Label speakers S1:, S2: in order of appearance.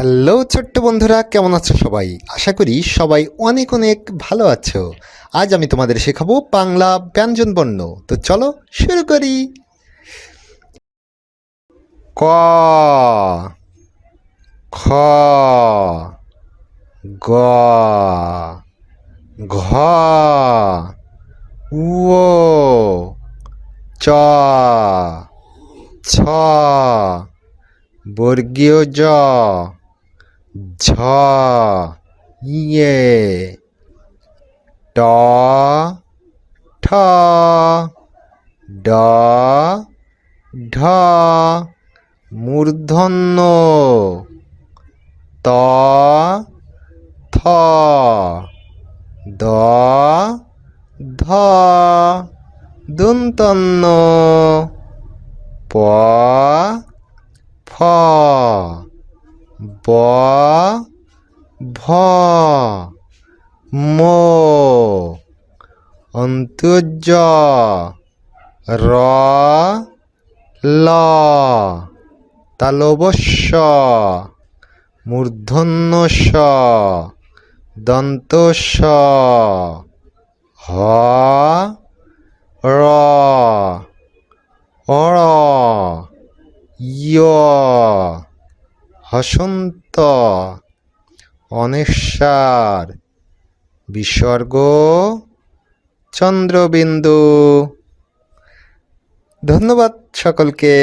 S1: Hello ছোট্ট বন্ধুরা, কেমন আছো সবাই? আশা করি সবাই অনেক অনেক ভালো আছো। আজ আমি তোমাদের শেখাবো বাংলা ব্যঞ্জন বর্ণ। তো চলো শুরু করি। ক, খ, গ, ঘ, উ, চ, ছ, বর্গীয় জ, ঝ, ইয়ে, ট, ঠ, ড, ঢ, মূর্ধন্য, ত, থ, দ, ধ, দন্তন্য, প, ফ, ব, ভ, ম, অন্তর্য, র, ল, তালবস্য, মূর্ধন্য ষ, দন্ত স, হ, র, অ, ইয়, হসন্ত, অনেস্বার, বিসর্গ, চন্দ্রবিন্দু। ধন্যবাদ সকলকে।